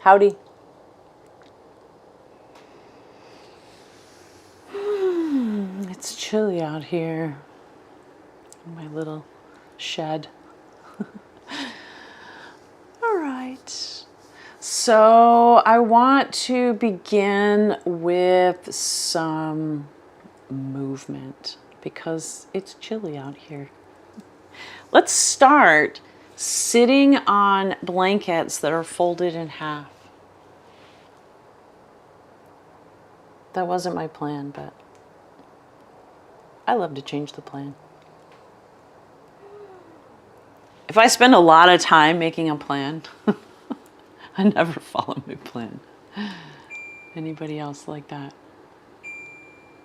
Howdy. It's chilly out here in my little shed. All right. So I want to begin with some movement because it's chilly out here. Let's start sitting on blankets that are folded in half. That wasn't my plan, but I love to change the plan. If I spend a lot of time making a plan, I never follow my plan. Anybody else like that?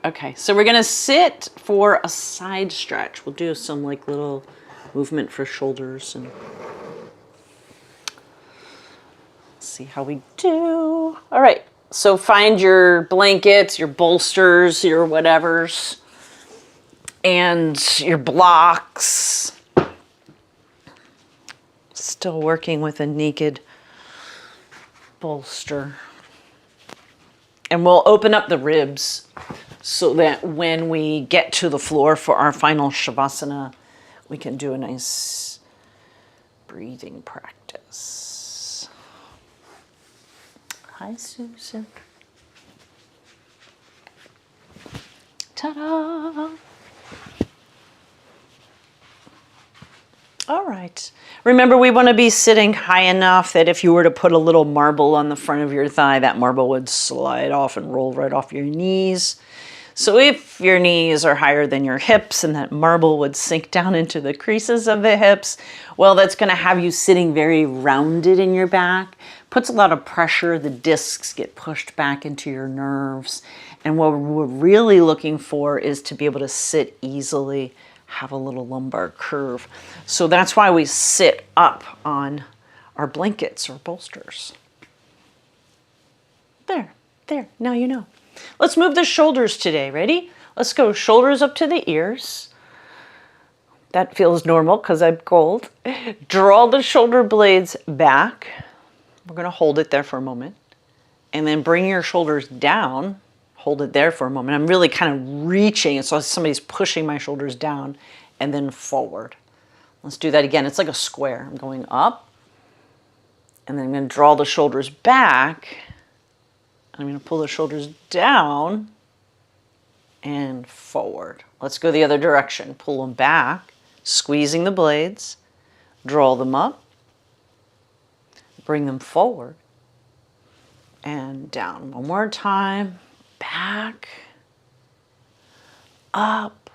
Okay, so we're gonna sit for a side stretch. We'll do some like little movement for shoulders and see how we do. All right, so find your blankets, your bolsters, your whatevers, and your blocks. Still working with a naked bolster. And we'll open up the ribs so that when we get to the floor for our final Shavasana, we can do a nice breathing practice. Hi, Susan. Ta-da! All right. Remember, we want to be sitting high enough that if you were to put a little marble on the front of your thigh, that marble would slide off and roll right off your knees. So if your knees are higher than your hips and that marble would sink down into the creases of the hips, well, that's going to have you sitting very rounded in your back. Puts a lot of pressure. The discs get pushed back into your nerves. And what we're really looking for is to be able to sit easily, have a little lumbar curve. So that's why we sit up on our blankets or bolsters. There, now you know. Let's move the shoulders today. Ready? Let's go shoulders up to the ears. That feels normal because I'm cold. Draw the shoulder blades back. We're going to hold it there for a moment. And then bring your shoulders down. Hold it there for a moment. I'm really kind of reaching. It's like somebody's pushing my shoulders down and then forward. Let's do that again. It's like a square. I'm going up. And then I'm going to draw the shoulders back. I'm going to pull the shoulders down and forward. Let's go the other direction. Pull them back, squeezing the blades, draw them up, bring them forward, and down. One more time. Back, up,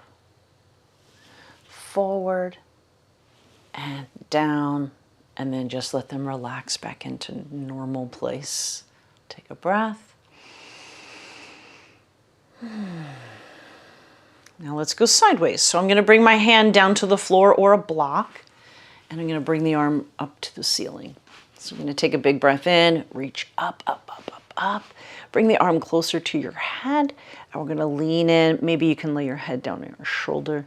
forward, and down. And then just let them relax back into normal place. Take a breath. Now let's go sideways. So I'm going to bring my hand down to the floor or a block, and I'm going to bring the arm up to the ceiling. So I'm going to take a big breath in, reach up, up, up, up, up. Bring the arm closer to your head, and we're going to lean in. Maybe you can lay your head down on your shoulder.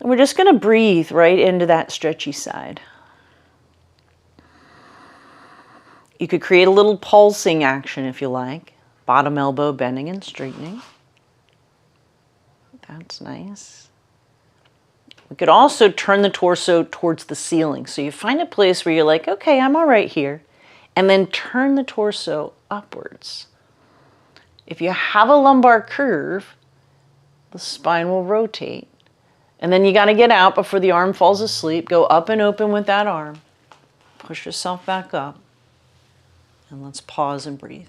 And we're just going to breathe right into that stretchy side. You could create a little pulsing action if you like. Bottom elbow bending and straightening. That's nice. We could also turn the torso towards the ceiling. So you find a place where you're like, okay, I'm all right here. And then turn the torso upwards. If you have a lumbar curve, the spine will rotate. And then you got to get out before the arm falls asleep. Go up and open with that arm. Push yourself back up. And let's pause and breathe.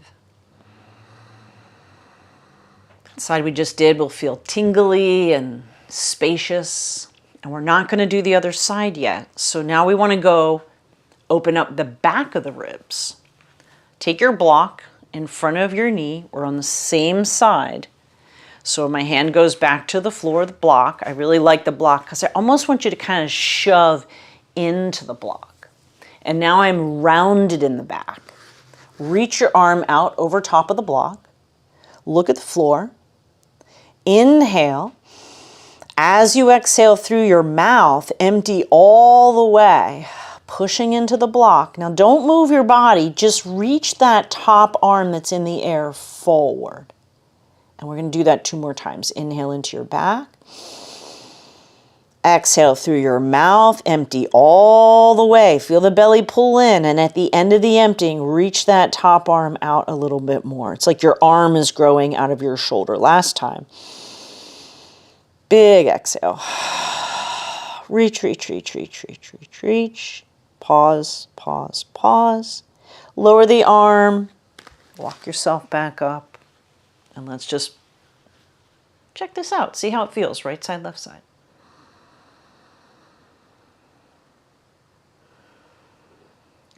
The side we just did will feel tingly and spacious. And we're not going to do the other side yet. So now we want to go open up the back of the ribs. Take your block in front of your knee or on the same side. So my hand goes back to the floor of the block. I really like the block because I almost want you to kind of shove into the block. And now I'm rounded in the back. Reach your arm out over top of the block. Look at the floor. Inhale. As you exhale through your mouth, empty all the way. pushing into the block. Now don't move your body, just reach that top arm that's in the air forward. And we're going to do that 2 more times. Inhale into your back. Exhale through your mouth, empty all the way. Feel the belly pull in, and at the end of the emptying, reach that top arm out a little bit more. It's like your arm is growing out of your shoulder. Last time. Big exhale. Reach, reach, reach, reach, reach, reach, reach. Pause, pause, pause. Lower the arm. Walk yourself back up. And let's just check this out. See how it feels, right side, left side.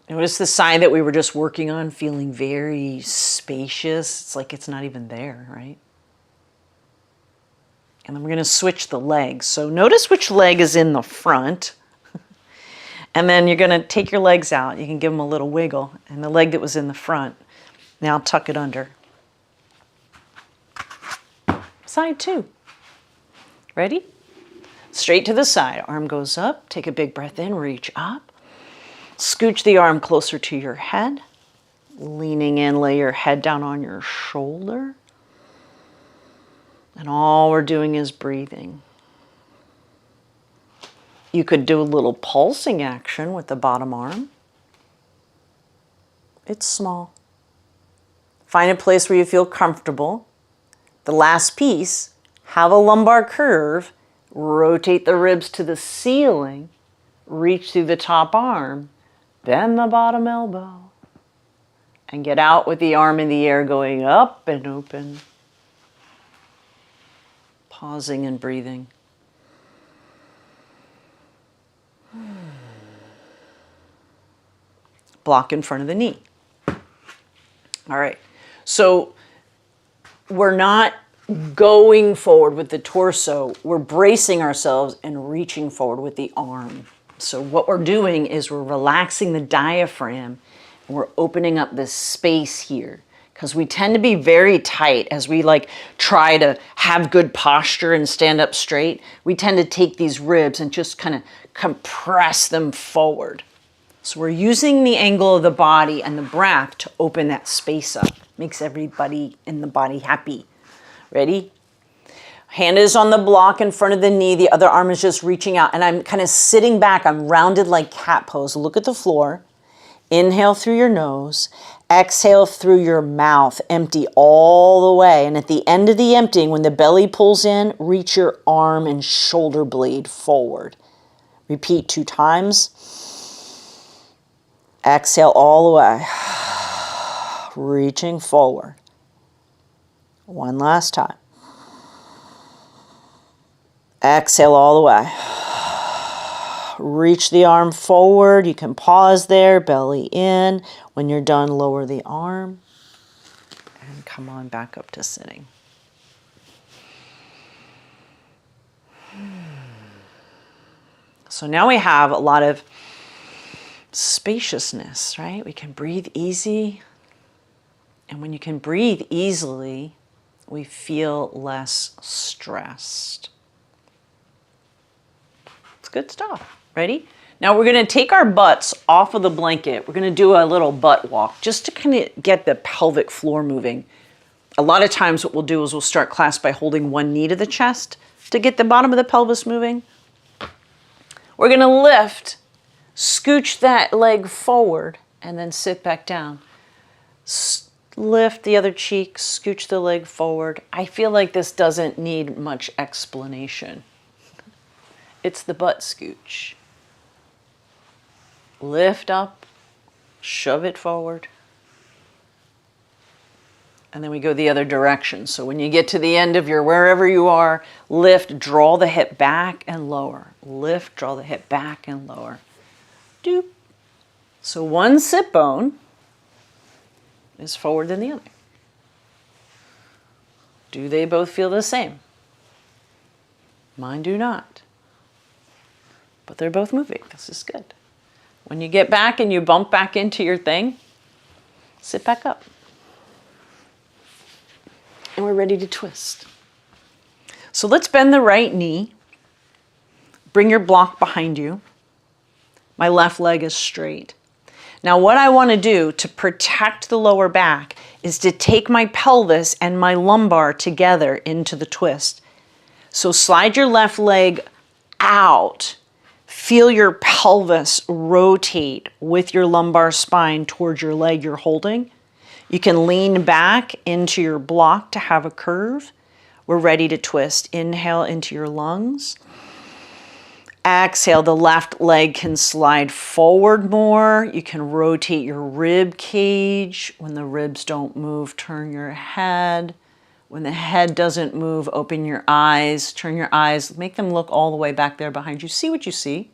Notice the side that we were just working on feeling very spacious. It's like it's not even there, right? And then we're going to switch the legs. So notice which leg is in the front. And then you're going to take your legs out. You can give them a little wiggle. And the leg that was in the front, now tuck it under. Side 2. Ready? Straight to the side. Arm goes up. Take a big breath in. Reach up. Scooch the arm closer to your head. Leaning in, lay your head down on your shoulder. And all we're doing is breathing. You could do a little pulsing action with the bottom arm. It's small. Find a place where you feel comfortable. The last piece, have a lumbar curve. Rotate the ribs to the ceiling. Reach through the top arm. Bend the bottom elbow. And get out with the arm in the air going up and open. Pausing and breathing. Block in front of the knee. All right. So we're not going forward with the torso. We're bracing ourselves and reaching forward with the arm. So what we're doing is we're relaxing the diaphragm and we're opening up this space here because we tend to be very tight as we try to have good posture and stand up straight. We tend to take these ribs and just kind of compress them forward. So we're using the angle of the body and the breath to open that space up. Makes everybody in the body happy. Ready? Hand is on the block in front of the knee. The other arm is just reaching out. And I'm kind of sitting back. I'm rounded like cat pose. Look at the floor. Inhale through your nose. Exhale through your mouth. Empty all the way. And at the end of the emptying, when the belly pulls in, reach your arm and shoulder blade forward. Repeat 2 times. Exhale all the way. Reaching forward. One last time. Exhale all the way. Reach the arm forward. You can pause there, belly in. When you're done, lower the arm. And come on back up to sitting. So now we have a lot of spaciousness, right? We can breathe easy. And when you can breathe easily, we feel less stressed. It's good stuff. Ready? Now we're going to take our butts off of the blanket. We're going to do a little butt walk just to kind of get the pelvic floor moving. A lot of times what we'll do is we'll start class by holding one knee to the chest to get the bottom of the pelvis moving. We're going to lift, scooch that leg forward, and then sit back down. Lift the other cheek, scooch the leg forward. I feel like this doesn't need much explanation. It's the butt scooch. Lift up, shove it forward. And then we go the other direction. So when you get to the end of your wherever you are, lift, draw the hip back and lower. Lift, draw the hip back and lower. Doop. So one sit bone is forward than the other. Do they both feel the same? Mine do not. But they're both moving. This is good. When you get back and you bump back into your thing, sit back up. And we're ready to twist. So let's bend the right knee. Bring your block behind you. My left leg is straight. Now what I want to do to protect the lower back is to take my pelvis and my lumbar together into the twist. So slide your left leg out. Feel your pelvis rotate with your lumbar spine towards your leg you're holding. You can lean back into your block to have a curve. We're ready to twist. Inhale into your lungs. Exhale, the left leg can slide forward more. You can rotate your rib cage. When the ribs don't move, turn your head. When the head doesn't move, open your eyes. Turn your eyes, make them look all the way back there behind you. See what you see.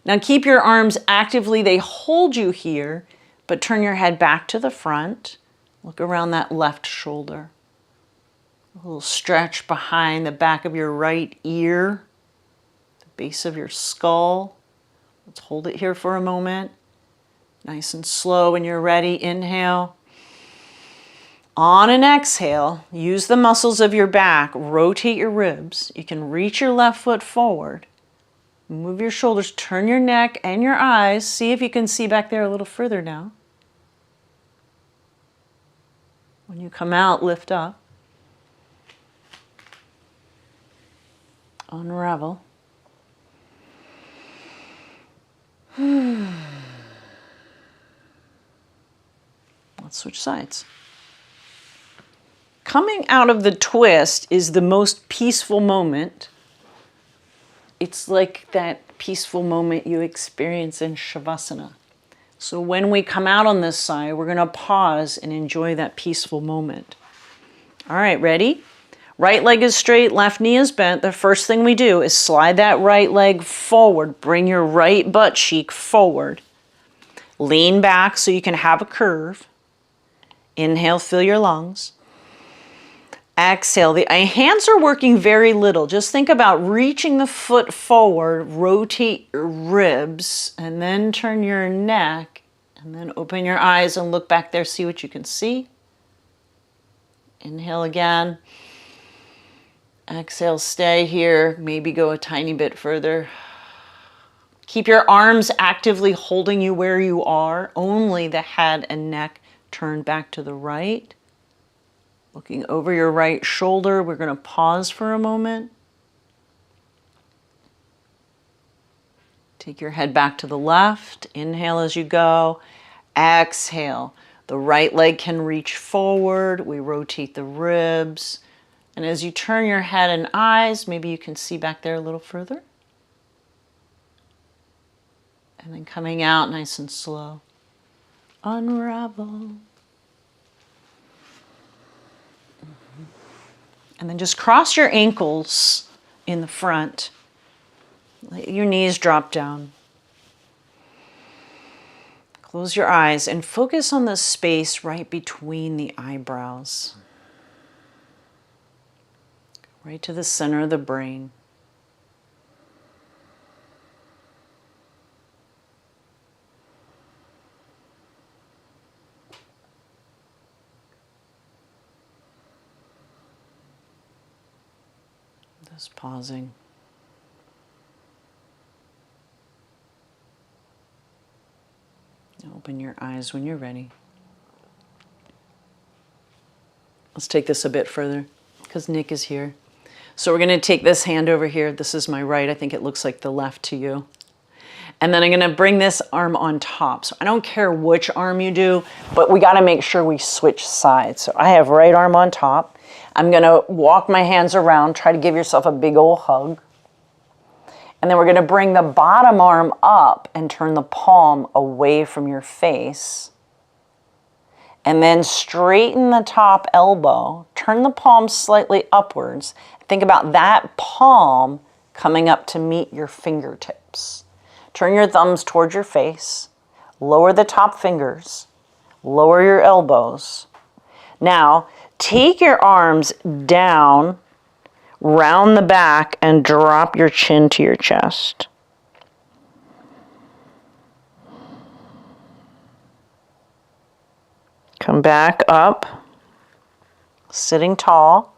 Now keep your arms actively, they hold you here, but turn your head back to the front. Look around that left shoulder. A little stretch behind the back of your right ear. Base of your skull. Let's hold it here for a moment. Nice and slow. When you're ready, inhale. On an exhale, use the muscles of your back, rotate your ribs. You can reach your left foot forward. Move your shoulders, turn your neck and your eyes. See if you can see back there a little further now. When you come out, lift up. Unravel. Let's switch sides. Coming out of the twist is the most peaceful moment. It's like that peaceful moment you experience in Shavasana. So when we come out on this side, we're going to pause and enjoy that peaceful moment. All right, ready? Right leg is straight, left knee is bent. The first thing we do is slide that right leg forward. Bring your right butt cheek forward. Lean back so you can have a curve. Inhale, fill your lungs. Exhale. The hands are working very little. Just think about reaching the foot forward, rotate your ribs, and then turn your neck, and then open your eyes and look back there, see what you can see. Inhale again. Exhale, stay here, maybe go a tiny bit further. Keep your arms actively holding you where you are, only the head and neck turn back to the right. Looking over your right shoulder, we're going to pause for a moment. Take your head back to the left, inhale as you go, exhale. The right leg can reach forward, we rotate the ribs. And as you turn your head and eyes, maybe you can see back there a little further. And then coming out nice and slow. Unravel. And then just cross your ankles in the front. Let your knees drop down. Close your eyes and focus on the space right between the eyebrows. Right to the center of the brain. Just pausing. Open your eyes when you're ready. Let's take this a bit further because Nick is here. So we're going to take this hand over here. This is my right. I think it looks like the left to you. And then I'm going to bring this arm on top. So I don't care which arm you do, but we got to make sure we switch sides. So I have right arm on top. I'm going to walk my hands around. Try to give yourself a big old hug. And then we're going to bring the bottom arm up and turn the palm away from your face. And then straighten the top elbow. Turn the palm slightly upwards. Think about that palm coming up to meet your fingertips. Turn your thumbs towards your face. Lower the top fingers. Lower your elbows. Now, take your arms down, round the back, and drop your chin to your chest. Come back up, sitting tall.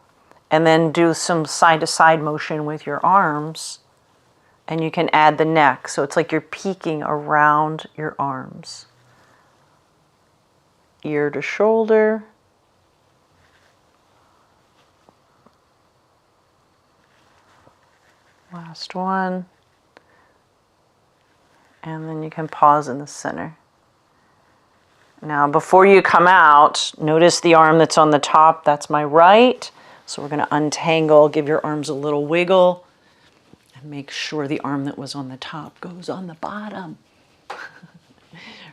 And then do some side-to-side motion with your arms And you can add the neck. So it's like you're peeking around your arms. Ear to shoulder. Last one. And then you can pause in the center. Now, before you come out, notice the arm that's on the top. That's my right. So we're going to untangle, give your arms a little wiggle, and make sure the arm that was on the top goes on the bottom.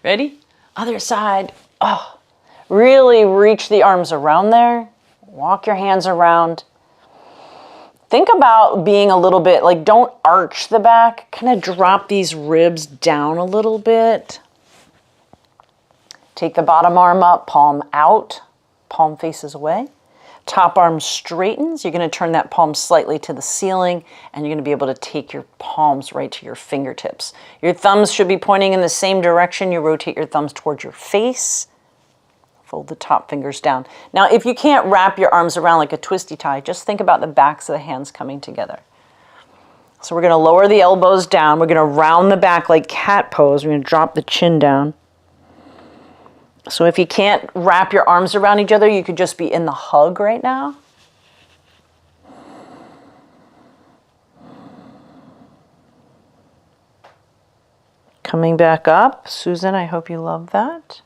Ready? Other side. Oh, really reach the arms around there. Walk your hands around. Think about being a little bit, like don't arch the back. Kind of drop these ribs down a little bit. Take the bottom arm up, palm out, palm faces away. Top arm straightens. You're going to turn that palm slightly to the ceiling, and you're going to be able to take your palms right to your fingertips. Your thumbs should be pointing in the same direction. You rotate your thumbs towards your face. Fold the top fingers down. Now, if you can't wrap your arms around like a twisty tie, just think about the backs of the hands coming together. So we're going to lower the elbows down. We're going to round the back like cat pose. We're going to drop the chin down. So if you can't wrap your arms around each other, you could just be in the hug right now. Coming back up. Susan, I hope you love that.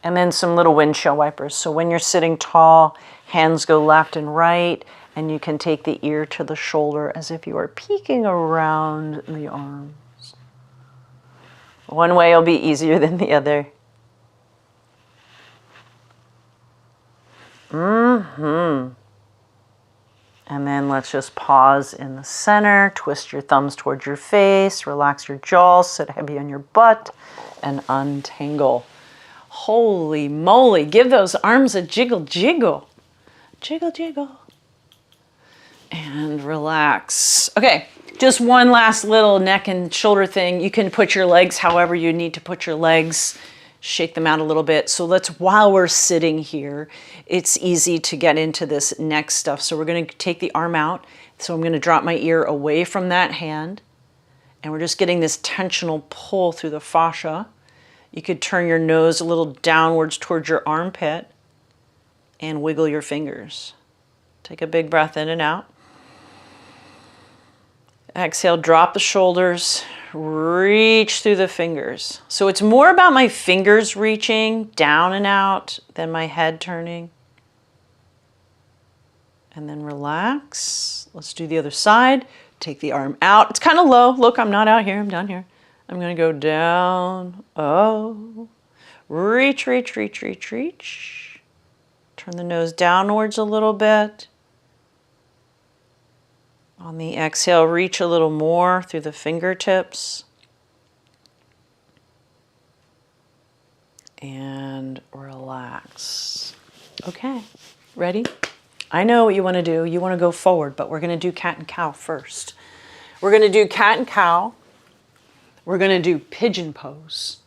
And then some little windshield wipers. So when you're sitting tall, hands go left and right, and you can take the ear to the shoulder as if you are peeking around the arms. One way will be easier than the other. And then let's just pause in the center, twist your thumbs towards your face, relax your jaw, sit heavy on your butt, and untangle. Holy moly, give those arms a jiggle, jiggle. Jiggle, jiggle. And relax. Okay, just one last little neck and shoulder thing. You can put your legs however you need to put your legs. Shake them out a little bit. So while we're sitting here, it's easy to get into this neck stuff. So we're going to take the arm out. So I'm going to drop my ear away from that hand. And we're just getting this tensional pull through the fascia. You could turn your nose a little downwards towards your armpit and wiggle your fingers. Take a big breath in and out. Exhale, drop the shoulders, reach through the fingers. So it's more about my fingers reaching down and out than my head turning. And then relax. Let's do the other side. Take the arm out. It's kind of low. Look, I'm not out here, I'm down here. I'm going to go down. Oh, reach, reach, reach, reach, reach. Turn the nose downwards a little bit. On the exhale, reach a little more through the fingertips. And relax. Okay, ready? I know what you want to do. You want to go forward, but we're going to do cat and cow first. We're going to do cat and cow. We're going to do pigeon pose.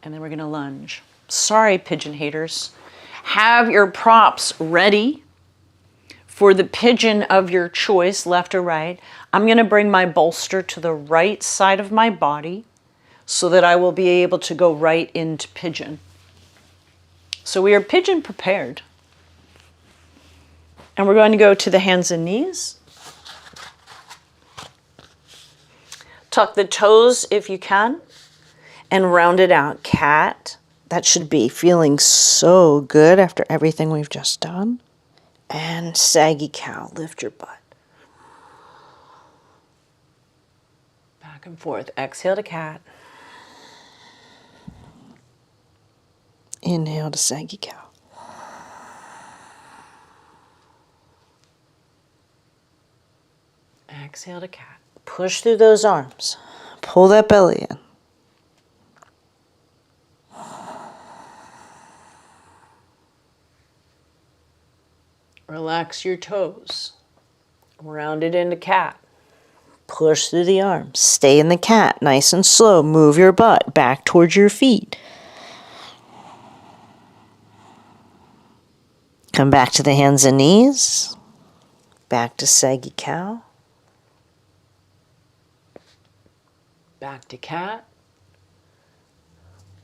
And then we're going to lunge. Sorry, pigeon haters. Have your props ready. For the pigeon of your choice, left or right, I'm going to bring my bolster to the right side of my body so that I will be able to go right into pigeon. So we are pigeon prepared. And we're going to go to the hands and knees. Tuck the toes if you can and round it out. Cat. That should be feeling so good after everything we've just done. And saggy cow, lift your butt. Back and forth. Exhale to cat. Inhale to saggy cow. Exhale to cat. Push through those arms. Pull that belly in. Relax your toes. Round it into cat. Push through the arms. Stay in the cat. Nice and slow. Move your butt back towards your feet. Come back to the hands and knees. Back to saggy cow. Back to cat.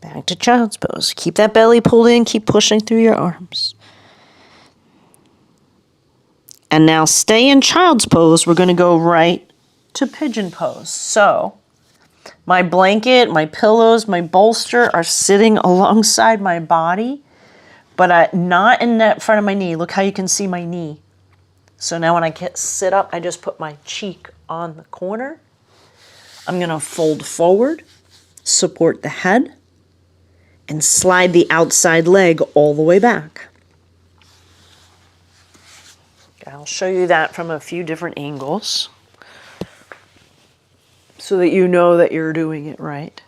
Back to child's pose. Keep that belly pulled in. Keep pushing through your arms. And now stay in child's pose. We're going to go right to pigeon pose. So my blanket, my pillows, my bolster are sitting alongside my body, but not in that front of my knee. Look how you can see my knee. So now when I sit up, I just put my cheek on the corner. I'm going to fold forward, support the head, and slide the outside leg all the way back. I'll show you that from a few different angles so that you know that you're doing it right.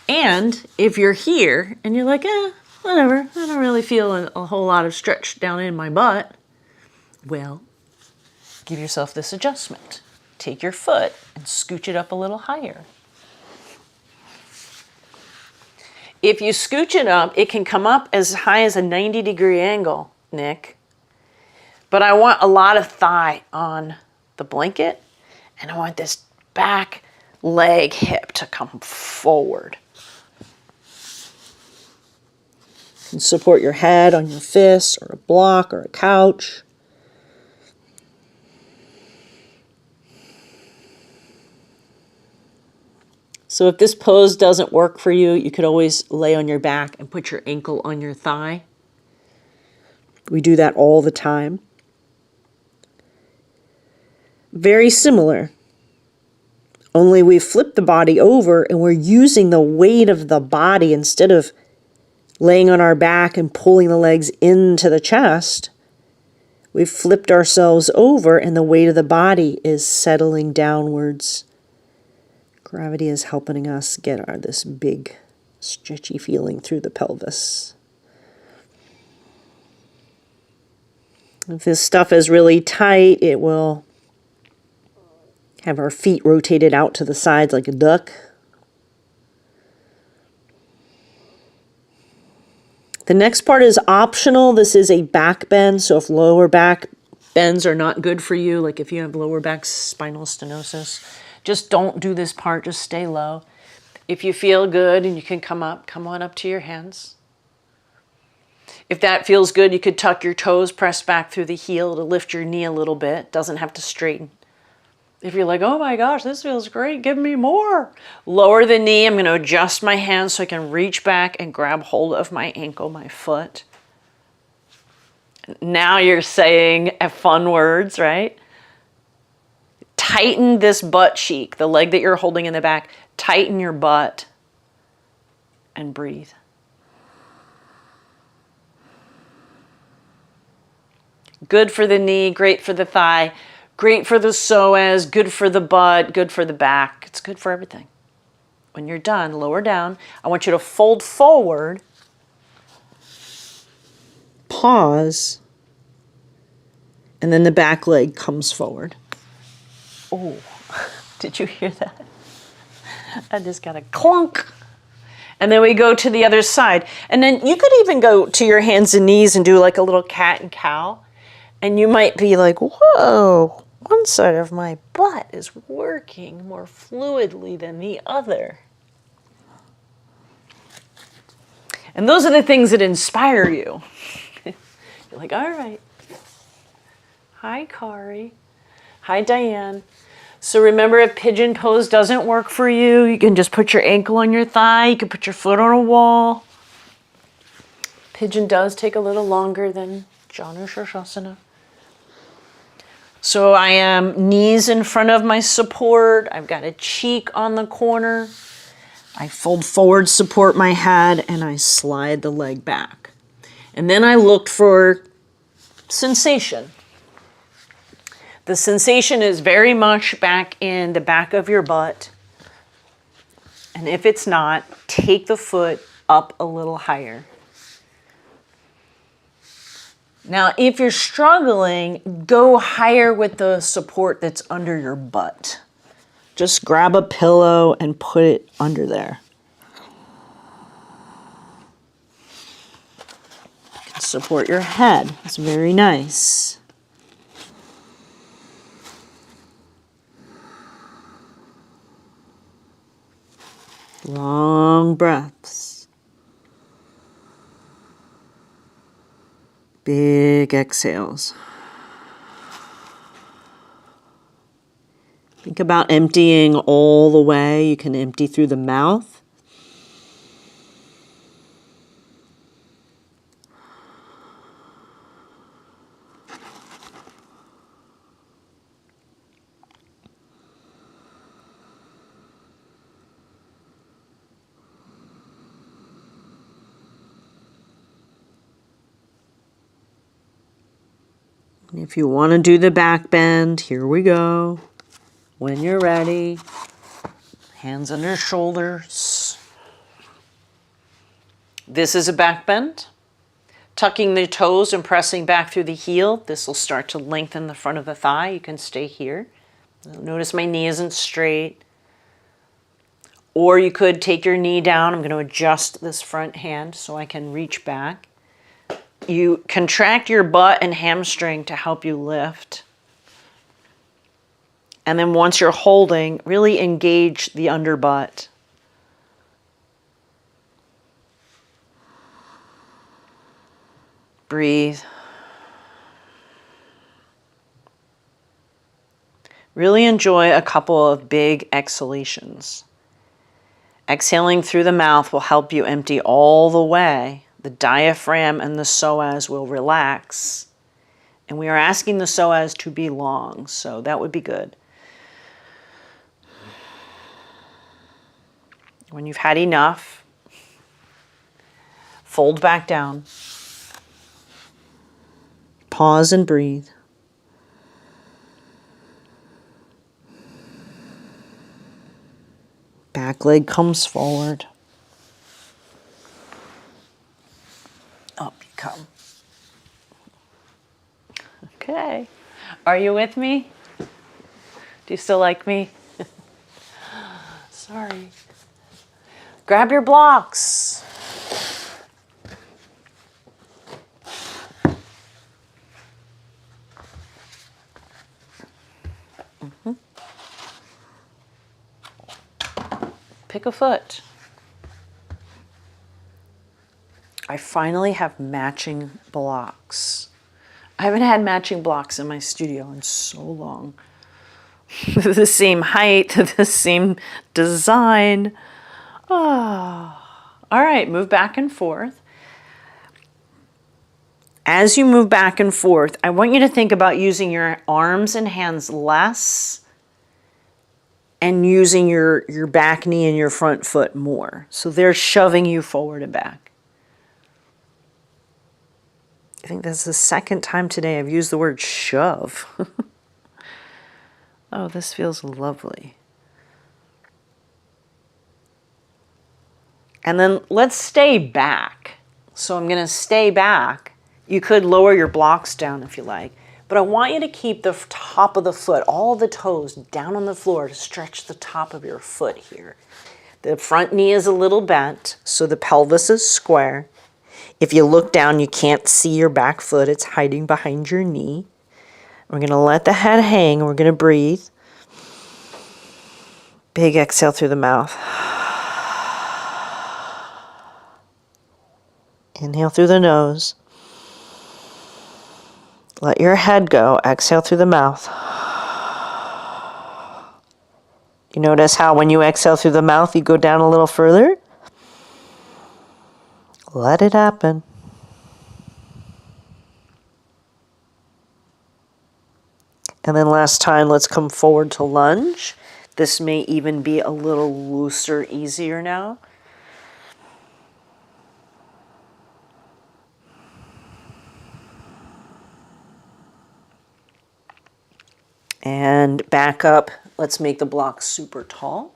And if you're here and you're like, whatever, I don't really feel a whole lot of stretch down in my butt, well, give yourself this adjustment. Take your foot and scooch it up a little higher. If you scooch it up, it can come up as high as a 90-degree angle, Nick. But I want a lot of thigh on the blanket, and I want this back leg hip to come forward. And support your head on your fist or a block or a couch. So if this pose doesn't work for you, you could always lay on your back and put your ankle on your thigh. We do that all the time. Very similar, only we flip the body over and we're using the weight of the body instead of laying on our back and pulling the legs into the chest. We've flipped ourselves over and the weight of the body is settling downwards. Gravity is helping us get this big, stretchy feeling through the pelvis. If this stuff is really tight, it will have our feet rotated out to the sides like a duck. The next part is optional. This is a back bend, so if lower back bends are not good for you, like if you have lower back spinal stenosis, just don't do this part, just stay low. If you feel good and you can come on up to your hands. If that feels good, you could tuck your toes, press back through the heel to lift your knee a little bit. Doesn't have to straighten. If you're like, oh my gosh, this feels great, give me more. Lower the knee. I'm going to adjust my hands so I can reach back and grab hold of my ankle, my foot. Now you're saying fun words, right? Tighten this butt cheek, the leg that you're holding in the back. Tighten your butt and breathe. Good for the knee, great for the thigh, great for the psoas, good for the butt, good for the back. It's good for everything. When you're done, lower down. I want you to fold forward, pause, and then the back leg comes forward. Oh, did you hear that? I just got a clunk. And then we go to the other side. And then you could even go to your hands and knees and do like a little cat and cow. And you might be like, whoa, one side of my butt is working more fluidly than the other. And those are the things that inspire you. You're like, all right. Hi, Kari. Hi, Diane. So remember, if pigeon pose doesn't work for you, you can just put your ankle on your thigh. You can put your foot on a wall. Pigeon does take a little longer than Janu Shirshasana. So I am knees in front of my support. I've got a cheek on the corner. I fold forward, support my head, and I slide the leg back. And then I looked for sensation. The sensation is very much back in the back of your butt. And if it's not, take the foot up a little higher. Now, if you're struggling, go higher with the support that's under your butt. Just grab a pillow and put it under there. You can support your head. It's very nice. Long breaths. Big exhales. Think about emptying all the way. You can empty through the mouth. And if you want to do the back bend, here we go. When you're ready, hands under shoulders. This is a back bend. Tucking the toes and pressing back through the heel. This will start to lengthen the front of the thigh. You can stay here. Notice my knee isn't straight. Or you could take your knee down. I'm going to adjust this front hand so I can reach back. You contract your butt and hamstring to help you lift. And then once you're holding, really engage the underbutt. Breathe. Really enjoy a couple of big exhalations. Exhaling through the mouth will help you empty all the way. The diaphragm and the psoas will relax. And we are asking the psoas to be long, so that would be good. When you've had enough, fold back down. Pause and breathe. Back leg comes forward. Up you come. Okay. Are you with me? Do you still like me? Sorry. Grab your blocks. Pick a foot. I finally have matching blocks. I haven't had matching blocks in my studio in so long. The same height, the same design. Oh. All right, move back and forth. As you move back and forth, I want you to think about using your arms and hands less and using your back knee and your front foot more. So they're shoving you forward and back. I think that's the second time today I've used the word shove. Oh, this feels lovely. And then let's stay back. So I'm going to stay back. You could lower your blocks down if you like. But I want you to keep the top of the foot, all the toes down on the floor to stretch the top of your foot here. The front knee is a little bent, so the pelvis is square. If you look down, you can't see your back foot. It's hiding behind your knee. We're going to let the head hang. We're going to breathe. Big exhale through the mouth. Inhale through the nose. Let your head go. Exhale through the mouth. You notice how when you exhale through the mouth, you go down a little further? Let it happen. And then last time, let's come forward to lunge. This may even be a little looser, easier now. And back up. Let's make the blocks super tall.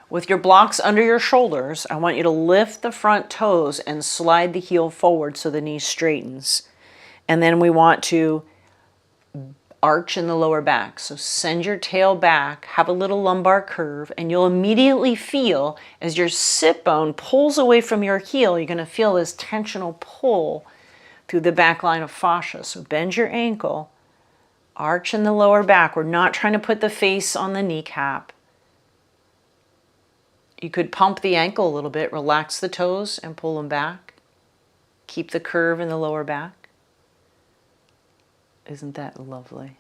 With your blocks under your shoulders, I want you to lift the front toes and slide the heel forward so the knee straightens. And then we want to arch in the lower back. So send your tail back, have a little lumbar curve, and you'll immediately feel as your sit bone pulls away from your heel, you're going to feel this tensional pull through the back line of fascia. So bend your ankle. Arch in the lower back. We're not trying to put the face on the kneecap. You could pump the ankle a little bit, relax the toes and pull them back. Keep the curve in the lower back. Isn't that lovely?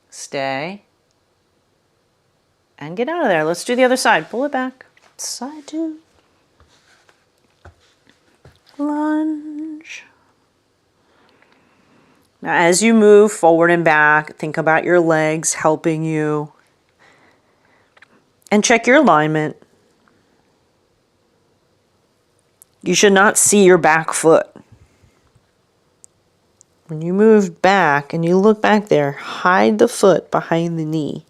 Stay. And get out of there. Let's do the other side. Pull it back. Side two. Lunge. Now, as you move forward and back, think about your legs helping you. And check your alignment. You should not see your back foot. When you move back and you look back there, hide the foot behind the knee.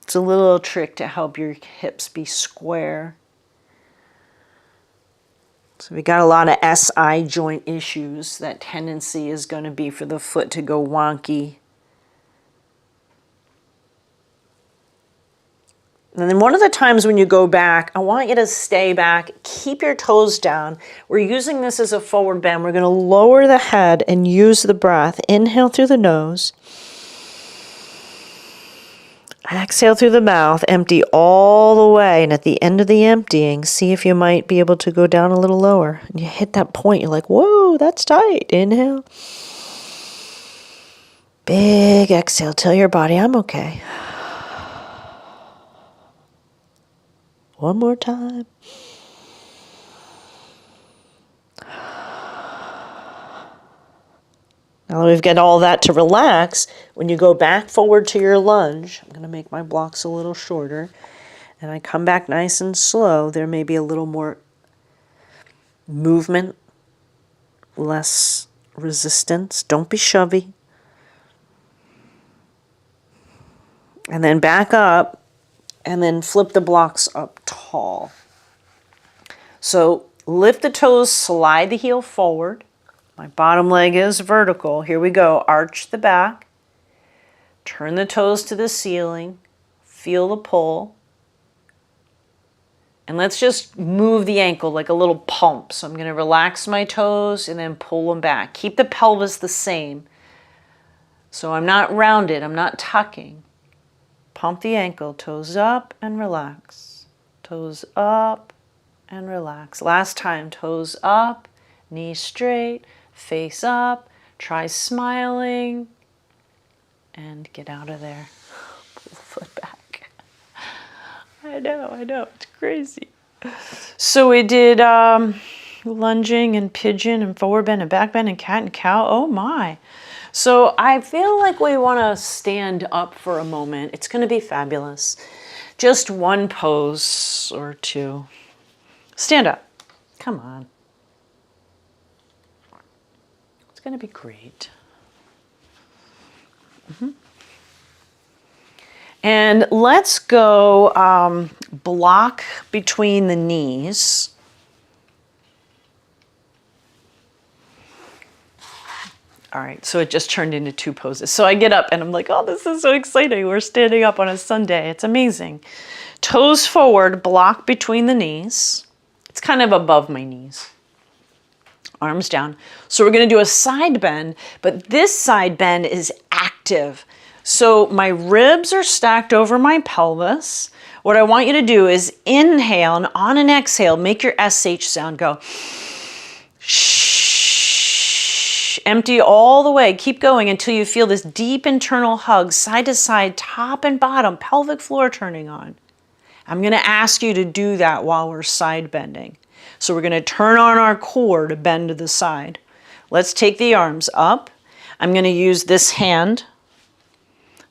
It's a little trick to help your hips be square. So we got a lot of SI joint issues. That tendency is going to be for the foot to go wonky. And then one of the times when you go back, I want you to stay back, keep your toes down. We're using this as a forward bend. We're going to lower the head and use the breath. Inhale through the nose. Exhale through the mouth, empty all the way. And at the end of the emptying, see if you might be able to go down a little lower. And you hit that point, you're like, whoa, that's tight. Inhale. Big exhale. Tell your body, I'm okay. One more time. Now that we've got all that to relax, when you go back forward to your lunge, I'm going to make my blocks a little shorter, and I come back nice and slow, there may be a little more movement, less resistance. Don't be shovey. And then back up, and then flip the blocks up tall. So lift the toes, slide the heel forward. My bottom leg is vertical. Here we go. Arch the back. Turn the toes to the ceiling. Feel the pull. And let's just move the ankle like a little pump. So I'm going to relax my toes and then pull them back. Keep the pelvis the same. So I'm not rounded. I'm not tucking. Pump the ankle. Toes up and relax. Toes up and relax. Last time. Toes up. Knees straight. Face up, try smiling, and get out of there. Pull the foot back. I know, it's crazy. So we did lunging and pigeon and forward bend and back bend and cat and cow. Oh my. So I feel like we want to stand up for a moment. It's going to be fabulous. Just one pose or two. Stand up. Come on. It's going to be great. And let's go block between the knees. All right, so it just turned into two poses. So I get up and I'm like, oh, this is so exciting. We're standing up on a Sunday. It's amazing. Toes forward, block between the knees. It's kind of above my knees. Arms down. So we're going to do a side bend, but this side bend is active. So my ribs are stacked over my pelvis. What I want you to do is inhale, and on an exhale, make your SH sound. Go. Shh. Empty all the way. Keep going until you feel this deep internal hug, side to side, top and bottom, pelvic floor turning on. I'm going to ask you to do that while we're side bending. So we're going to turn on our core to bend to the side. Let's take the arms up. I'm going to use this hand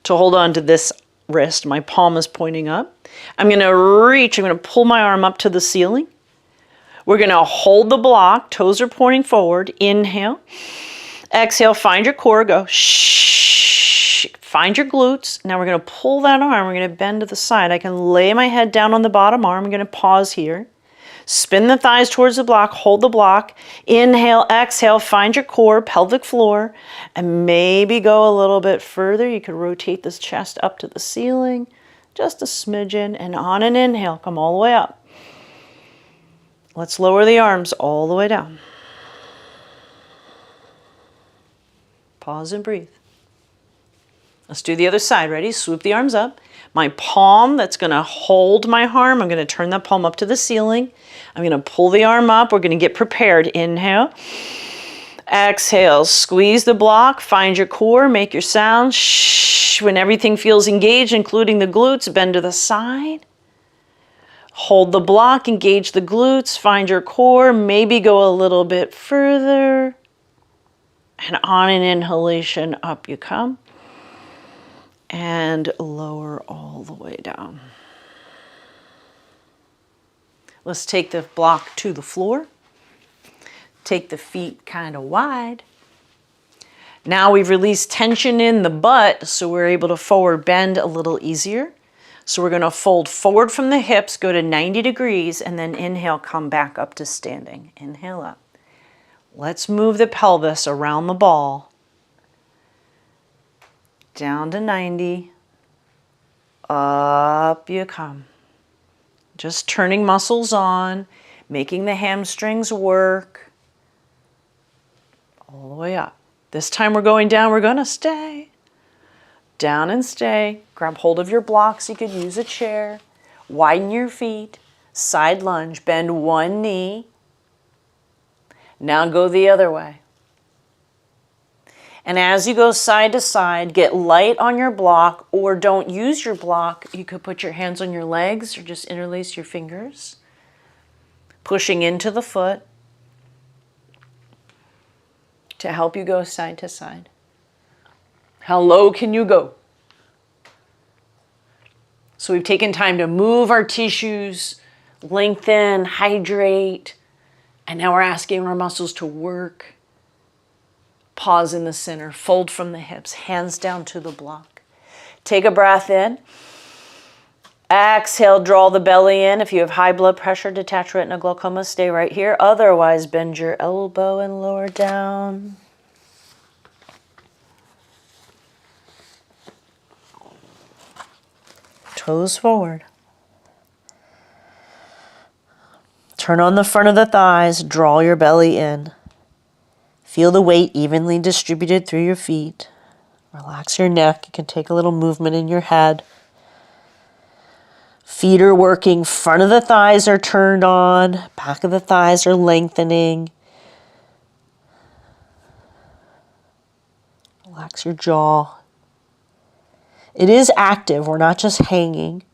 to hold on to this wrist. My palm is pointing up. I'm going to reach. I'm going to pull my arm up to the ceiling. We're going to hold the block. Toes are pointing forward. Inhale. Exhale. Find your core. Go. Shh. Find your glutes. Now we're going to pull that arm. We're going to bend to the side. I can lay my head down on the bottom arm. I'm going to pause here. Spin the thighs towards the block, hold the block, inhale, exhale, find your core, pelvic floor, and maybe go a little bit further. You could rotate this chest up to the ceiling, just a smidgen, and on an inhale, come all the way up. Let's lower the arms all the way down. Pause and breathe. Let's do the other side. Ready? Swoop the arms up. My palm that's going to hold my arm, I'm going to turn that palm up to the ceiling. I'm going to pull the arm up. We're going to get prepared. Inhale. Exhale. Squeeze the block. Find your core. Make your sound. Shh. When everything feels engaged, including the glutes, bend to the side. Hold the block. Engage the glutes. Find your core. Maybe go a little bit further. And on an inhalation, up you come. And lower all the way down. Let's take the block to the floor. Take the feet kind of wide. Now we've released tension in the butt, so we're able to forward bend a little easier. So we're going to fold forward from the hips, go to 90 degrees, and then inhale, come back up to standing. Inhale up. Let's move the pelvis around the ball. Down to 90. Up you come. Just turning muscles on, making the hamstrings work. All the way up. This time we're going down, we're going to stay. Down and stay. Grab hold of your blocks. You could use a chair. Widen your feet. Side lunge. Bend one knee. Now go the other way. And as you go side to side, get light on your block, or don't use your block. You could put your hands on your legs or just interlace your fingers. Pushing into the foot to help you go side to side. How low can you go? So we've taken time to move our tissues, lengthen, hydrate, and now we're asking our muscles to work. Pause in the center, fold from the hips, hands down to the block. Take a breath in. Exhale, draw the belly in. If you have high blood pressure, detached retina, glaucoma, stay right here. Otherwise, bend your elbow and lower down. Toes forward. Turn on the front of the thighs, draw your belly in. Feel the weight evenly distributed through your feet. Relax your neck. You can take a little movement in your head. Feet are working. Front of the thighs are turned on. Back of the thighs are lengthening. Relax your jaw. It is active. We're not just hanging.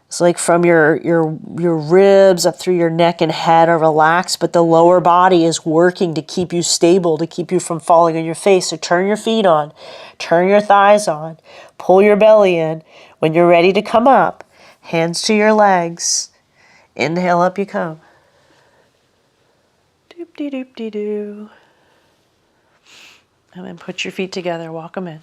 It's like from your ribs up through your neck and head are relaxed, but the lower body is working to keep you stable, to keep you from falling on your face. So turn your feet on, turn your thighs on, pull your belly in. When you're ready to come up, hands to your legs. Inhale, up you come. Doop-dee-doop-dee-doo. And then put your feet together, walk them in.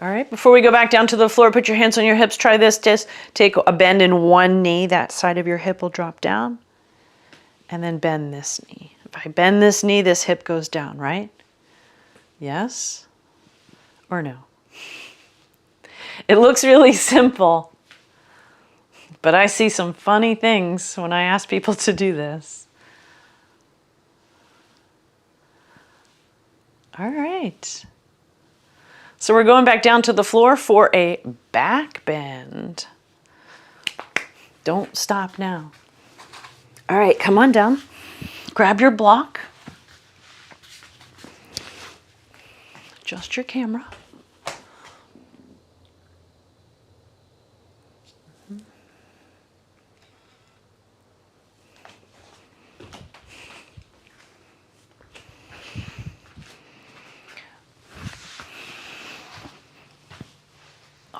All right, before we go back down to the floor, put your hands on your hips. Try this. Just take a bend in one knee. That side of your hip will drop down. And then bend this knee. If I bend this knee, this hip goes down, right? Yes or no? It looks really simple, but I see some funny things when I ask people to do this. All right. So we're going back down to the floor for a back bend. Don't stop now. All right, come on down. Grab your block. Adjust your camera.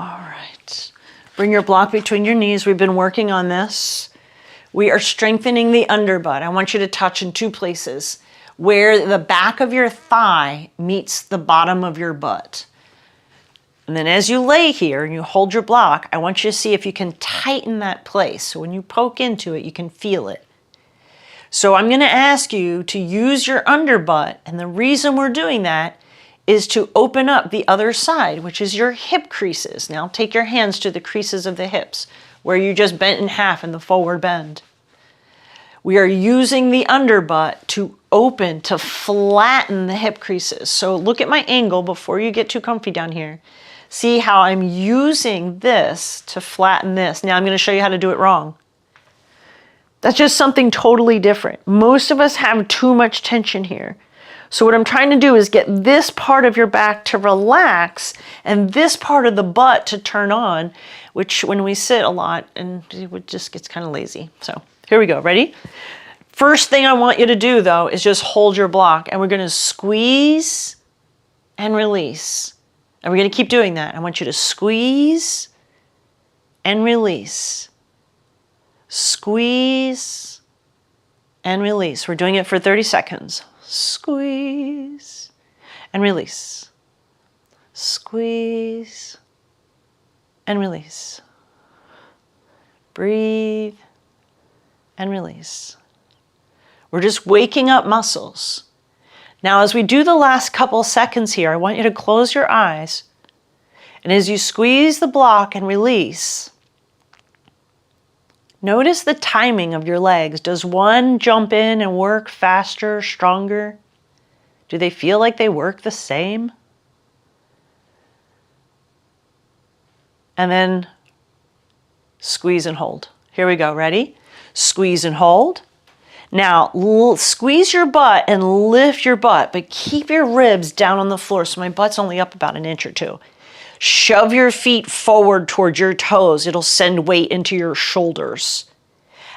All right. Bring your block between your knees. We've been working on this. We are strengthening the underbutt. I want you to touch in two places where the back of your thigh meets the bottom of your butt. And then as you lay here and you hold your block, I want you to see if you can tighten that place. So when you poke into it, you can feel it. So I'm going to ask you to use your underbutt. And the reason we're doing that is to open up the other side, which is your hip creases. Now take your hands to the creases of the hips where you just bent in half in the forward bend. We are using the underbutt to open to flatten the hip creases. So look at my angle before you get too comfy down here. See how I'm using this to flatten this. Now I'm going to show you how to do it wrong. That's just something totally different. Most of us have too much tension here. So what I'm trying to do is get this part of your back to relax and this part of the butt to turn on, which when we sit a lot, and it just gets kind of lazy. So here we go. Ready? First thing I want you to do though is just hold your block, and we're going to squeeze and release. And we're going to keep doing that. I want you to squeeze and release. Squeeze and release. We're doing it for 30 seconds. Squeeze and release. Squeeze and release. Breathe and release. We're just waking up muscles. Now, as we do the last couple seconds here, I want you to close your eyes. And as you squeeze the block and release, notice the timing of your legs. Does one jump in and work faster, stronger? Do they feel like they work the same? And then squeeze and hold. Here we go. Ready? Squeeze and hold. Now, squeeze your butt and lift your butt, but keep your ribs down on the floor so my butt's only up about an inch or two. Shove your feet forward towards your toes. It'll send weight into your shoulders.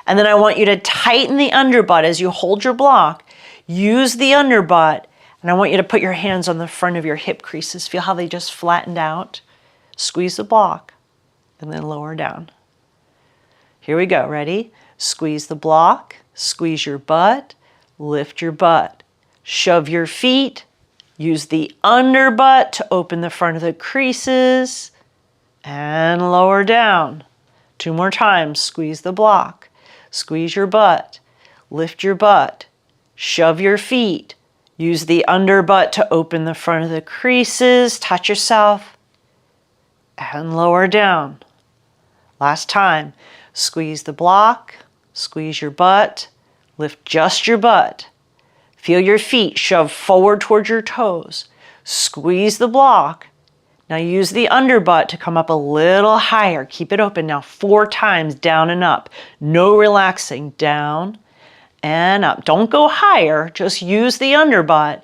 And then I want you to tighten the underbutt as you hold your block. Use the underbutt, and I want you to put your hands on the front of your hip creases. Feel how they just flattened out. Squeeze the block, and then lower down. Here we go. Ready? Squeeze the block. Squeeze your butt, lift your butt, shove your feet, use the underbutt to open the front of the creases, and lower down. 2 more times. Squeeze the block, squeeze your butt, lift your butt, shove your feet, use the underbutt to open the front of the creases, touch yourself, and lower down. Last time. Squeeze the block, squeeze your butt, lift just your butt. Feel your feet shove forward towards your toes. Squeeze the block. Now use the underbutt to come up a little higher. Keep it open now 4 times, down and up. No relaxing, down and up. Don't go higher, just use the underbutt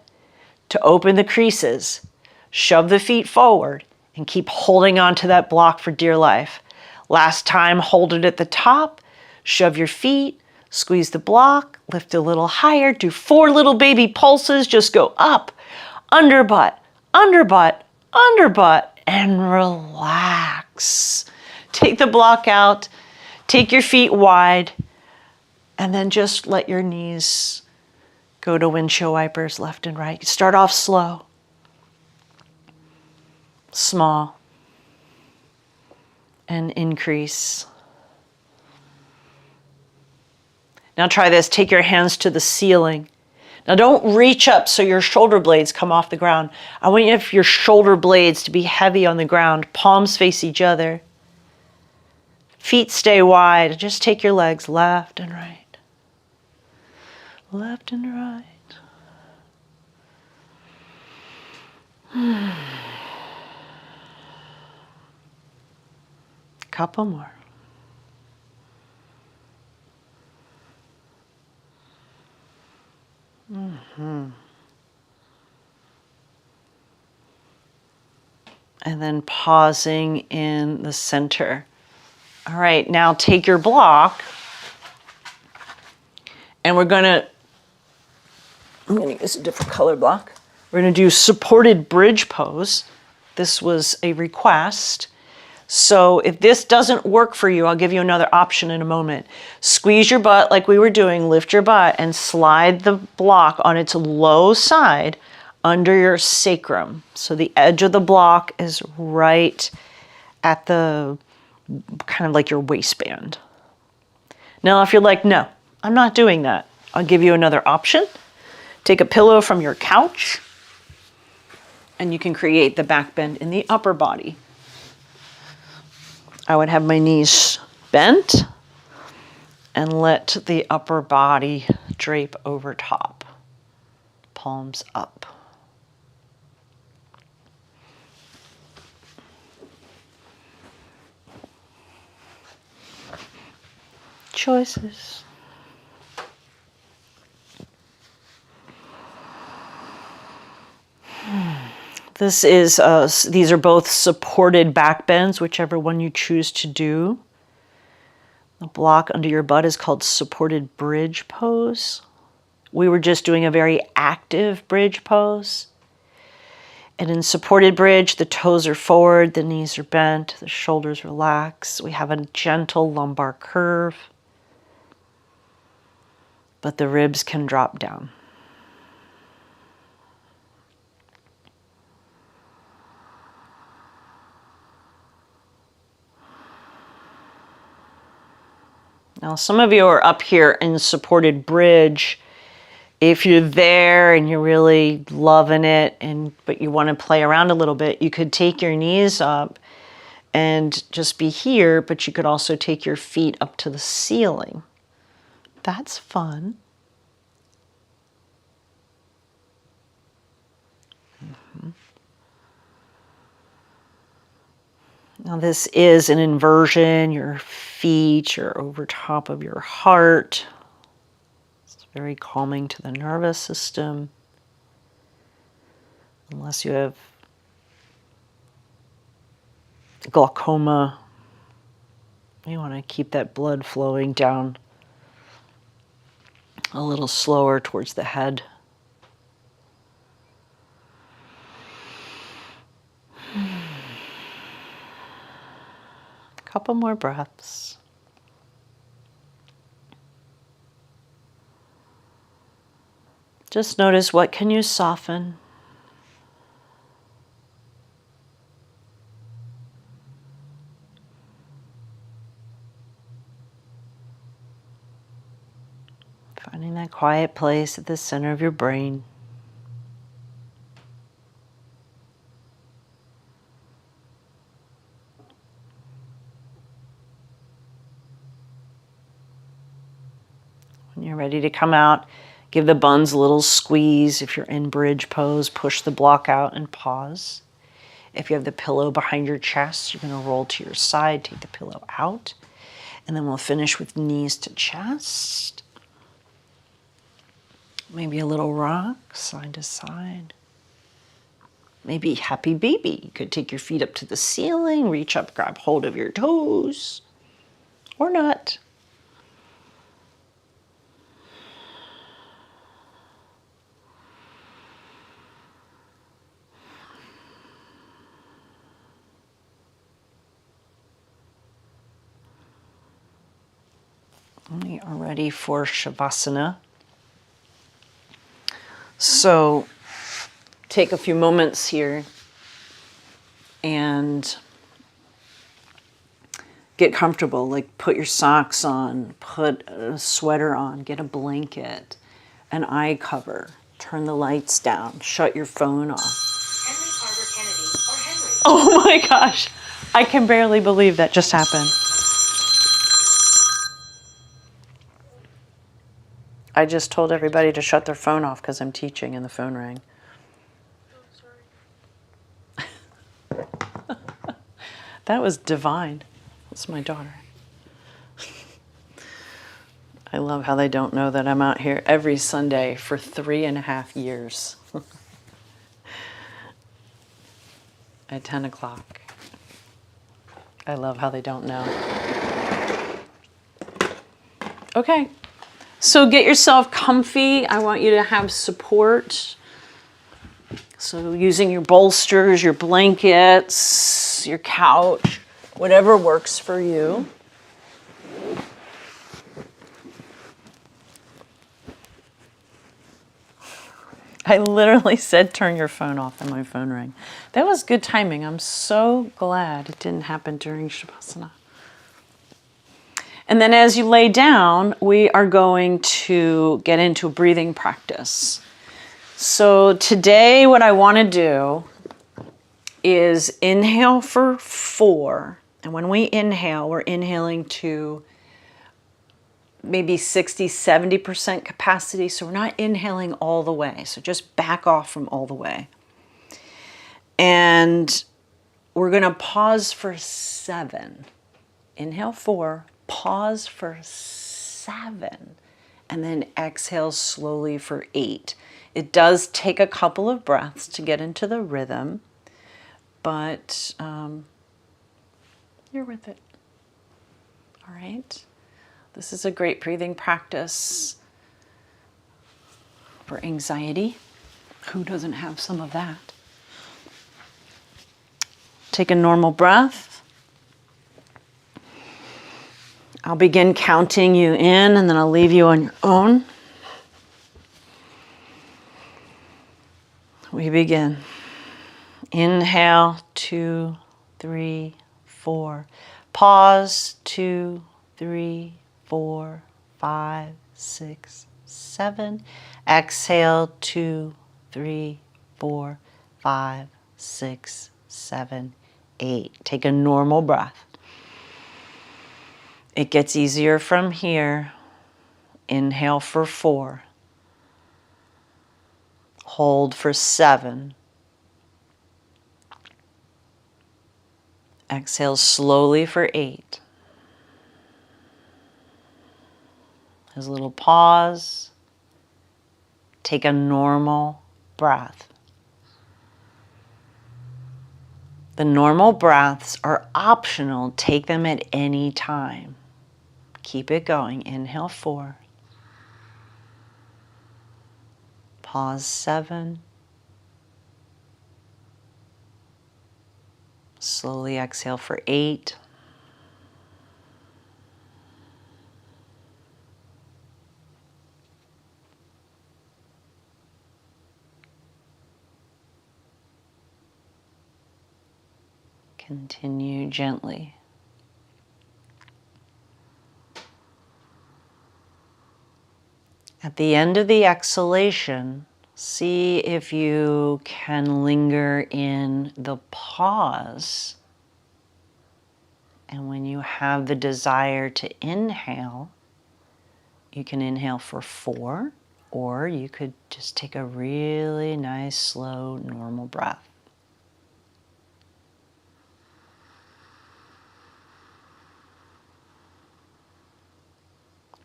to open the creases. Shove the feet forward and keep holding on to that block for dear life. Last time, hold it at the top. Shove your feet, squeeze the block, lift a little higher, do 4 little baby pulses, just go up, underbutt, underbutt, underbutt, and relax. Take the block out, take your feet wide, and then just let your knees go to windshield wipers left and right. Start off slow, small, and increase. Now try this. Take your hands to the ceiling. Now don't reach up so your shoulder blades come off the ground. I want you for your shoulder blades to be heavy on the ground. Palms face each other. Feet stay wide. Just take your legs left and right. Left and right. Couple more. And then pausing in the center. All right, now take your block and I'm going to use a different color block. We're going to do supported bridge pose. This was a request. So if this doesn't work for you, I'll give you another option in a moment. Squeeze your butt like we were doing, lift your butt, and slide the block on its low side under your sacrum. So the edge of the block is right at the kind of like your waistband. Now, if you're like, no, I'm not doing that, I'll give you another option. Take a pillow from your couch, and you can create the back bend in the upper body. I would have my knees bent and let the upper body drape over top. palms up. Choices. This is, these are both supported back bends, whichever one you choose to do. The block under your butt is called supported bridge pose. We were just doing a very active bridge pose. And in supported bridge, the toes are forward, the knees are bent, the shoulders relax. We have a gentle lumbar curve, but the ribs can drop down. Now, some of you are up here in supported bridge. If you're there and you're really loving it, but you want to play around a little bit, you could take your knees up and just be here, but you could also take your feet up to the ceiling. That's fun. Now this is an inversion. Your feet are over top of your heart. It's very calming to the nervous system. Unless you have glaucoma, you want to keep that blood flowing down a little slower towards the head. Couple more breaths. Just notice, what can you soften? Finding that quiet place at the center of your brain. When you're ready to come out, give the buns a little squeeze. If you're in bridge pose, push the block out and pause. If you have the pillow behind your chest, you're going to roll to your side, take the pillow out, and then we'll finish with knees to chest. Maybe a little rock, side to side. Maybe happy baby. You could take your feet up to the ceiling, reach up, grab hold of your toes, or not. We are ready for Shavasana. So take a few moments here and get comfortable. Like, put your socks on, put a sweater on, get a blanket, an eye cover, turn the lights down, shut your phone off. Henry Carver Kennedy or Henry. Oh my gosh, I can barely believe that just happened. I just told everybody to shut their phone off because I'm teaching and the phone rang. Oh, sorry. That was divine. That's my daughter. I love how they don't know that I'm out here every Sunday for 3.5 years. At 10 o'clock. I love how they don't know. Okay. So get yourself comfy. I want you to have support. So using your bolsters, your blankets, your couch, whatever works for you. I literally said, turn your phone off, and my phone rang. That was good timing. I'm so glad it didn't happen during Shavasana. And then as you lay down, we are going to get into a breathing practice. So today what I want to do is inhale for 4. And when we inhale, we're inhaling to maybe 60, 70% capacity. So we're not inhaling all the way. So just back off from all the way. And we're going to pause for 7. Inhale 4, pause for 7, and then exhale slowly for 8. It does take a couple of breaths to get into the rhythm, but you're with it. All right. This is a great breathing practice for anxiety. Who doesn't have some of that? Take a normal breath. I'll begin counting you in, and then I'll leave you on your own. We begin. Inhale, 2, 3, 4. Pause, 2, 3, 4, 5, 6, 7. Exhale, 2, 3, 4, 5, 6, 7, 8. Take a normal breath. It gets easier from here. Inhale for 4. Hold for 7. Exhale slowly for 8. There's a little pause. Take a normal breath. The normal breaths are optional. Take them at any time. Keep it going. Inhale 4. Pause 7. Slowly exhale for 8. Continue gently. At the end of the exhalation, see if you can linger in the pause. And when you have the desire to inhale, you can inhale for 4, or you could just take a really nice, slow, normal breath.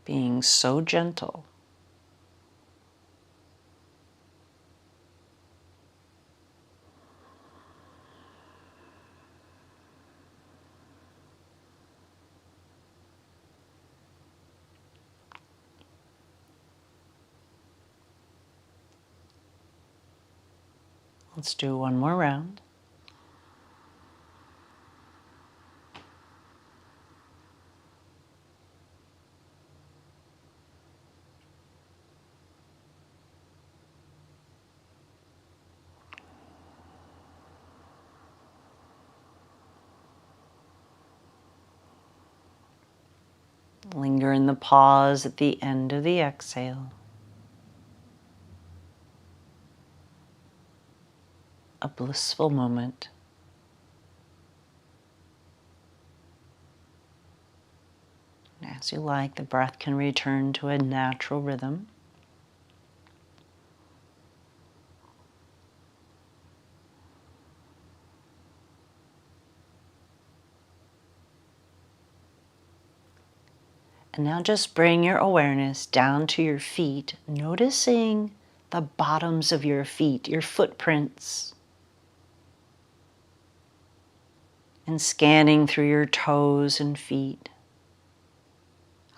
Being so gentle. Let's do one more round. Linger in the pause at the end of the exhale. A blissful moment. And as you like, the breath can return to a natural rhythm. And now just bring your awareness down to your feet, noticing the bottoms of your feet, your footprints, and scanning through your toes and feet,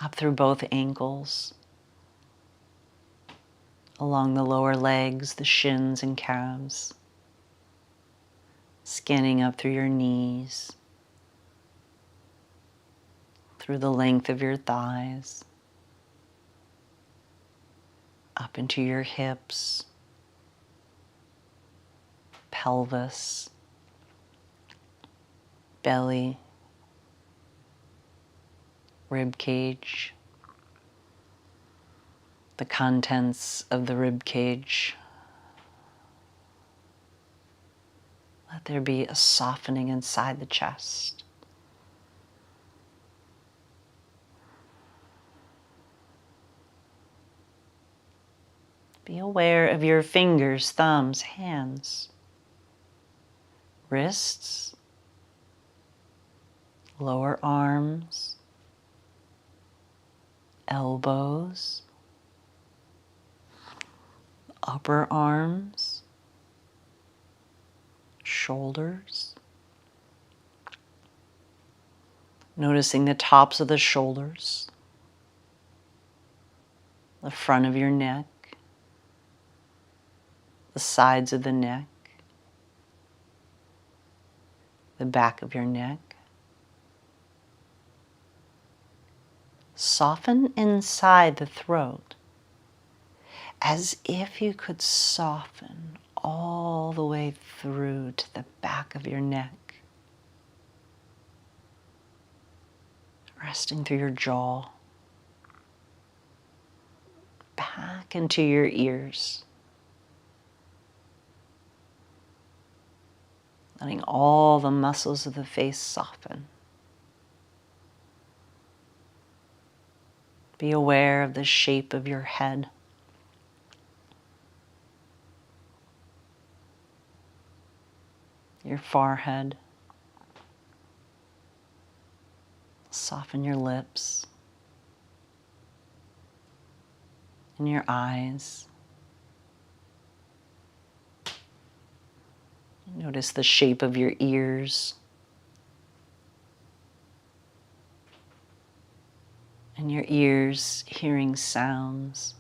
up through both ankles, along the lower legs, the shins and calves, scanning up through your knees, through the length of your thighs, up into your hips, pelvis, belly, rib cage, the contents of the rib cage. Let there be a softening inside the chest. Be aware of your fingers, thumbs, hands, wrists, lower arms, elbows, upper arms, shoulders. Noticing the tops of the shoulders, the front of your neck, the sides of the neck, the back of your neck. Soften inside the throat as if you could soften all the way through to the back of your neck, resting through your jaw, back into your ears, letting all the muscles of the face soften. Be aware of the shape of your head. Your forehead. Soften your lips and your eyes. Notice the shape of your ears and your ears hearing sounds.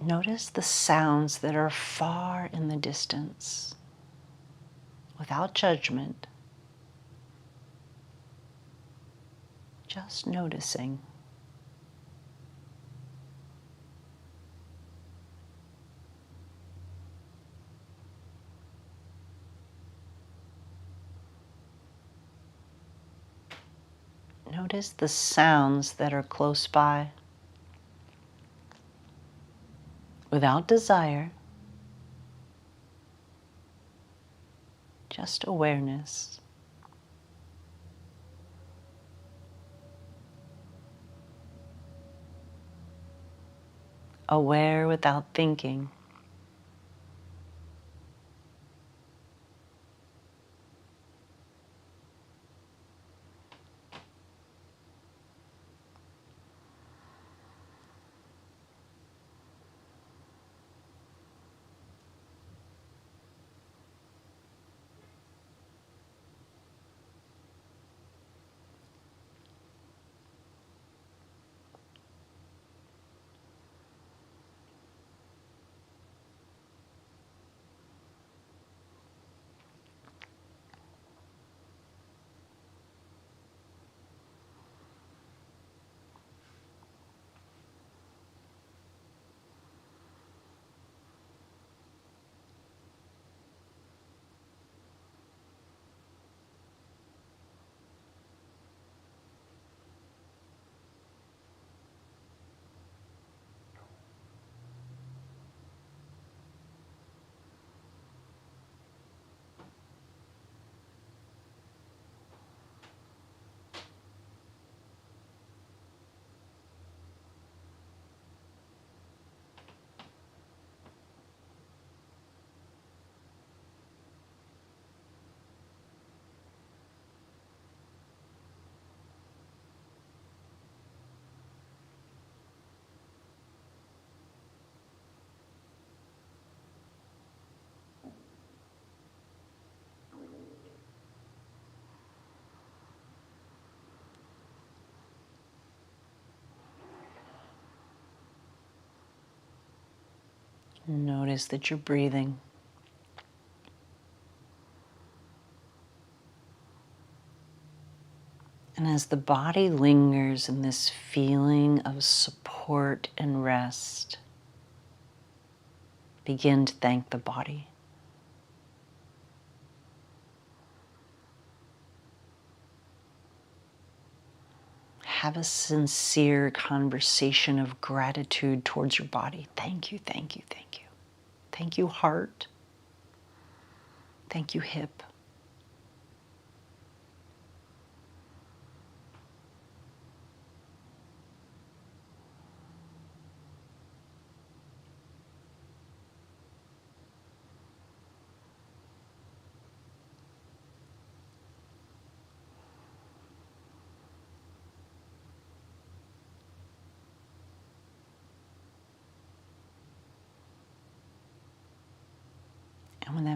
Notice the sounds that are far in the distance, without judgment, just noticing. Notice the sounds that are close by, without desire, just awareness. Aware without thinking. Notice that you're breathing. And as the body lingers in this feeling of support and rest, begin to thank the body. Have a sincere conversation of gratitude towards your body. Thank you, thank you, thank you. Thank you, heart. Thank you, hip.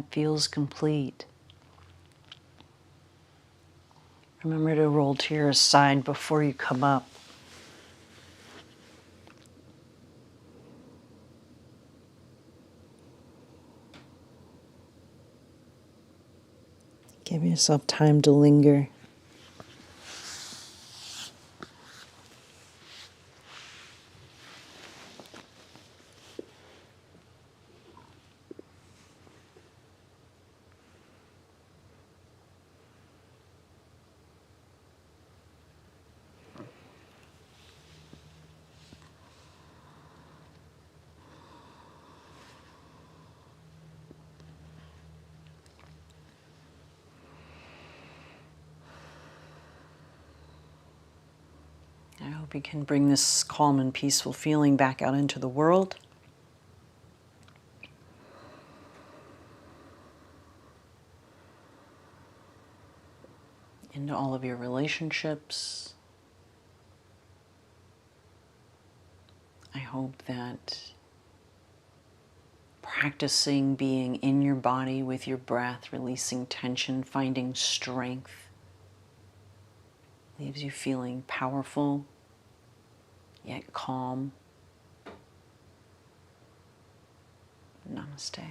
that feels complete. Remember to roll to your side before you come up. Give yourself time to linger. I hope you can bring this calm and peaceful feeling back out into the world. Into all of your relationships. I hope that practicing being in your body with your breath, releasing tension, finding strength, leaves you feeling powerful, yet calm. Namaste.